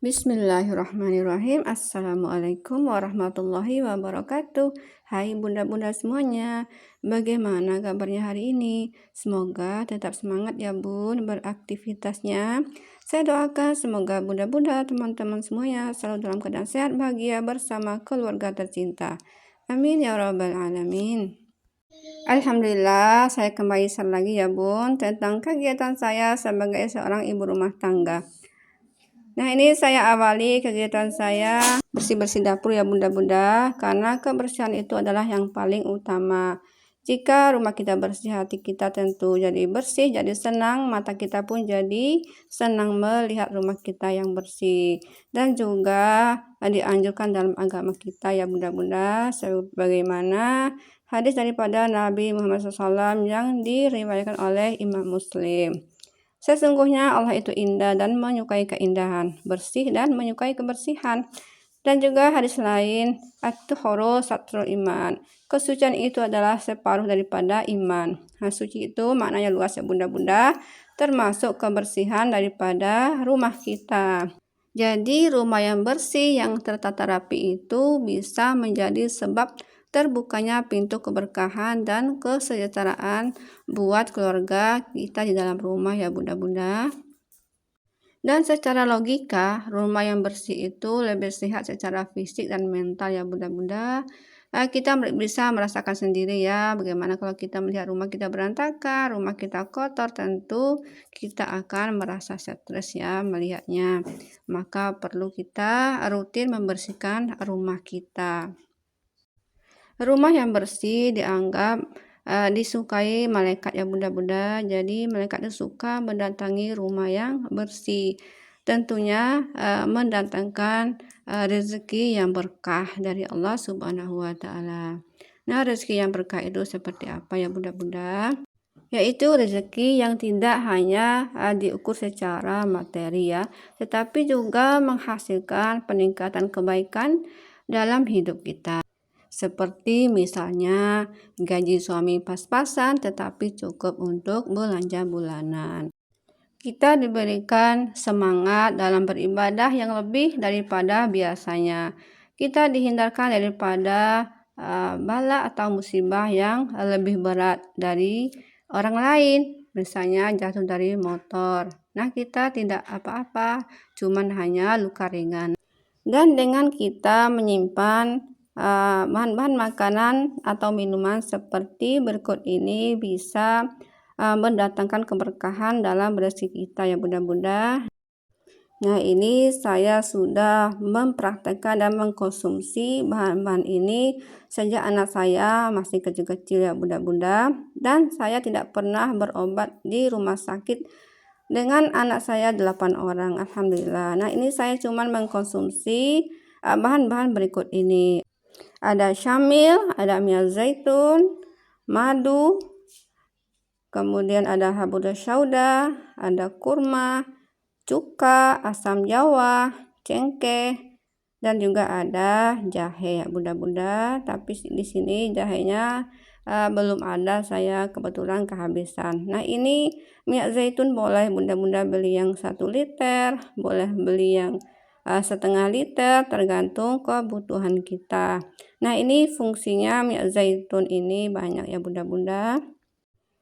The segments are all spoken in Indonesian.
Bismillahirrahmanirrahim. Assalamualaikum warahmatullahi wabarakatuh. Hai bunda-bunda semuanya, bagaimana kabarnya hari ini? Semoga tetap semangat ya bun beraktivitasnya. Saya doakan semoga bunda-bunda teman-teman semuanya selalu dalam keadaan sehat, bahagia bersama keluarga tercinta. Amin ya rabbal alamin. Alhamdulillah, saya kembali lagi ya bun tentang kegiatan saya sebagai seorang ibu rumah tangga. Nah, ini saya awali kegiatan saya bersih-bersih dapur ya bunda-bunda, karena kebersihan itu adalah yang paling utama. Jika rumah kita bersih, hati kita tentu jadi bersih, jadi senang, mata kita pun jadi senang melihat rumah kita yang bersih. Dan juga dianjurkan dalam agama kita ya bunda-bunda, sebagaimana hadis daripada Nabi Muhammad SAW yang diriwayatkan oleh Imam Muslim. Sesungguhnya Allah itu indah dan menyukai keindahan, bersih dan menyukai kebersihan. Dan juga hadis lain, at-tuhuru satrul iman. Kesucian itu adalah separuh daripada iman. Nah, suci itu maknanya luas ya bunda-bunda, termasuk kebersihan daripada rumah kita. Jadi rumah yang bersih, yang tertata rapi itu bisa menjadi sebab terbukanya pintu keberkahan dan kesejahteraan buat keluarga kita di dalam rumah ya bunda-bunda. Dan secara logika, rumah yang bersih itu lebih sehat secara fisik dan mental ya bunda-bunda. Kita bisa merasakan sendiri ya bagaimana kalau kita melihat rumah kita berantakan, rumah kita kotor, tentu kita akan merasa stres ya melihatnya. Maka perlu kita rutin membersihkan rumah kita. Rumah yang bersih dianggap disukai malaikat ya bunda-bunda. Jadi malaikat itu suka mendatangi rumah yang bersih. Tentunya mendatangkan rezeki yang berkah dari Allah Subhanahu wa taala. Nah, rezeki yang berkah itu seperti apa ya bunda-bunda? Yaitu rezeki yang tidak hanya diukur secara materi ya, tetapi juga menghasilkan peningkatan kebaikan dalam hidup kita. Seperti misalnya gaji suami pas-pasan tetapi cukup untuk belanja bulanan. Kita diberikan semangat dalam beribadah yang lebih daripada biasanya. Kita dihindarkan daripada bala atau musibah yang lebih berat dari orang lain. Misalnya jatuh dari motor. Nah, kita tidak apa-apa, cuman hanya luka ringan. Dan dengan kita menyimpan bahan-bahan makanan atau minuman seperti berikut ini bisa mendatangkan keberkahan dalam rezeki kita ya bunda-bunda. Nah, ini saya sudah mempraktekkan dan mengkonsumsi bahan-bahan ini sejak anak saya masih kecil-kecil ya bunda-bunda. Dan saya tidak pernah berobat di rumah sakit dengan anak saya 8 orang. Alhamdulillah. Nah, ini saya cuma mengkonsumsi bahan-bahan berikut ini. Ada syamil, ada minyak zaitun, madu, kemudian ada habur syauda, ada kurma, cuka, asam jawa, cengkeh, dan juga ada jahe ya bunda-bunda. Tapi di sini jahenya belum ada, saya kebetulan kehabisan. Nah, ini minyak zaitun boleh bunda-bunda beli yang 1 liter, boleh beli yang setengah liter, tergantung kebutuhan kita. Nah, ini fungsinya minyak zaitun ini banyak ya bunda-bunda.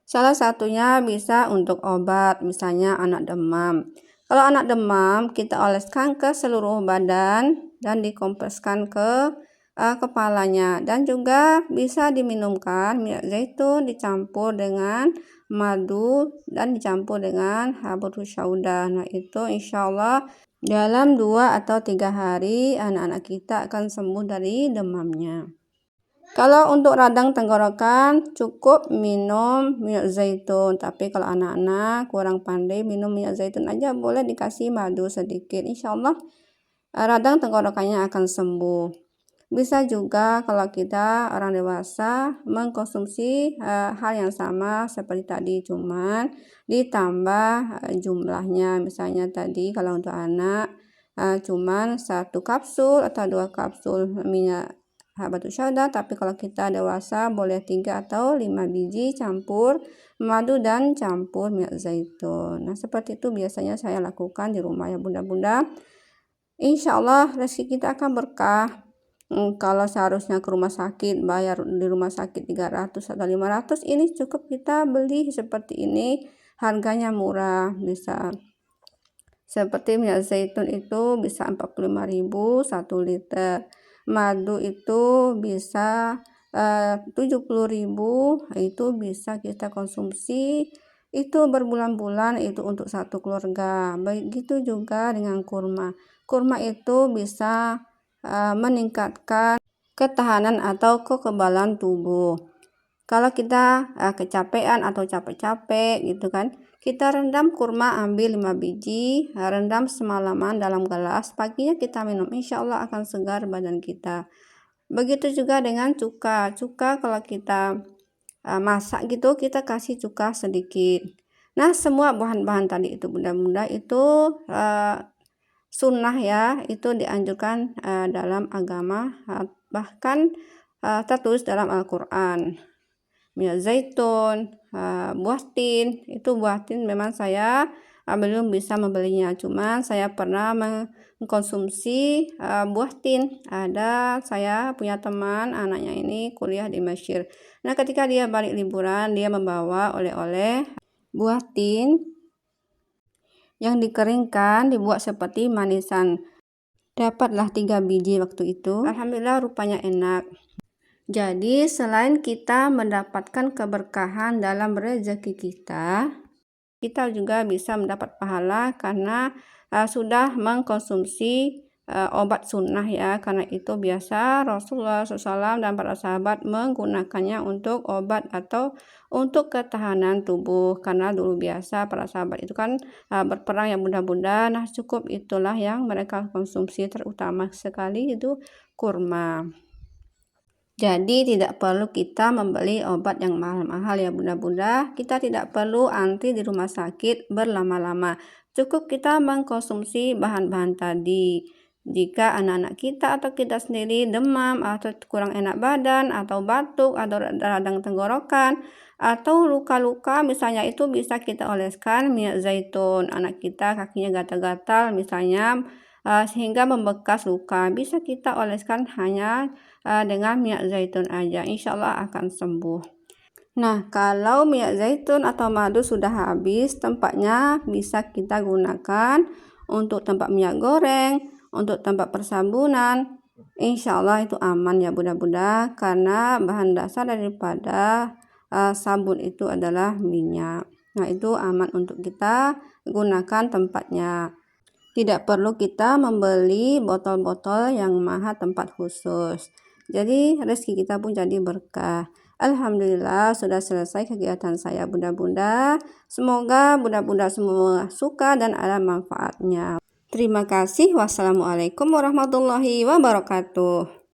Salah satunya bisa untuk obat, misalnya anak demam. Kalau anak demam, kita oleskan ke seluruh badan dan dikompreskan ke kepalanya. Dan juga bisa diminumkan minyak zaitun dicampur dengan madu dan dicampur dengan habur syauda. Nah, itu insya Allah dalam 2 atau 3 hari anak-anak kita akan sembuh dari demamnya. Kalau untuk radang tenggorokan cukup minum minyak zaitun, tapi kalau anak-anak kurang pandai minum minyak zaitun aja, boleh dikasih madu sedikit, insya Allah radang tenggorokannya akan sembuh. Bisa juga kalau kita orang dewasa mengkonsumsi hal yang sama seperti tadi, cuman ditambah jumlahnya. Misalnya tadi kalau untuk anak cuman 1 kapsul atau 2 kapsul minyak habatus syauda, tapi kalau kita dewasa boleh 3 atau 5 biji campur madu dan campur minyak zaitun. Nah, seperti itu biasanya saya lakukan di rumah ya bunda-bunda. insya Allah rezeki kita akan berkah. Kalau seharusnya ke rumah sakit bayar di rumah sakit 300 atau 500, ini cukup kita beli seperti ini, harganya murah. Bisa seperti minyak zaitun itu bisa 45.000 1 liter, madu itu bisa 70.000, itu bisa kita konsumsi itu berbulan-bulan, itu untuk satu keluarga. Begitu juga dengan kurma. Kurma itu bisa meningkatkan ketahanan atau kekebalan tubuh. Kalau kita kecapean atau capek-capek gitu kan, kita rendam kurma, ambil 5 biji, rendam semalaman dalam gelas, paginya kita minum, insya Allah akan segar badan kita. Begitu juga dengan cuka kalau kita masak gitu, kita kasih cuka sedikit. Nah, semua bahan-bahan tadi itu bunda-bunda itu sunnah ya, itu dianjurkan dalam agama, bahkan tertulis dalam Al-Quran. Minyak zaitun, buah tin, itu buah tin memang saya belum bisa membelinya, cuman saya pernah mengkonsumsi buah tin. Saya punya teman, anaknya ini kuliah di Mesir. Nah, ketika dia balik liburan, dia membawa oleh-oleh buah tin yang dikeringkan, dibuat seperti manisan. Dapatlah 3 biji waktu itu. Alhamdulillah rupanya enak. Jadi selain kita mendapatkan keberkahan dalam rezeki kita juga bisa mendapat pahala karena sudah mengkonsumsi obat sunnah ya. Karena itu biasa Rasulullah SAW dan para sahabat menggunakannya untuk obat atau untuk ketahanan tubuh. Karena dulu biasa para sahabat itu kan berperang ya bunda-bunda. Nah, cukup itulah yang mereka konsumsi, terutama sekali itu kurma. Jadi tidak perlu kita membeli obat yang mahal-mahal ya bunda-bunda. Kita tidak perlu antri di rumah sakit berlama-lama. Cukup kita mengkonsumsi bahan-bahan tadi. Jika anak-anak kita atau kita sendiri demam atau kurang enak badan atau batuk atau radang tenggorokan atau luka-luka misalnya, itu bisa kita oleskan minyak zaitun. Anak kita kakinya gatal-gatal misalnya sehingga membekas luka, bisa kita oleskan hanya dengan minyak zaitun aja, insya Allah akan sembuh. Nah, kalau minyak zaitun atau madu sudah habis, tempatnya bisa kita gunakan untuk tempat minyak goreng, untuk tempat persabunan. Insya Allah itu aman ya bunda-bunda, karena bahan dasar daripada sabun itu adalah minyak. Nah, itu aman untuk kita gunakan tempatnya. Tidak perlu kita membeli botol-botol yang mahal tempat khusus. Jadi rezeki kita pun jadi berkah. Alhamdulillah sudah selesai kegiatan saya bunda-bunda. Semoga bunda-bunda semua suka dan ada manfaatnya. Terima kasih. Wassalamualaikum warahmatullahi wabarakatuh.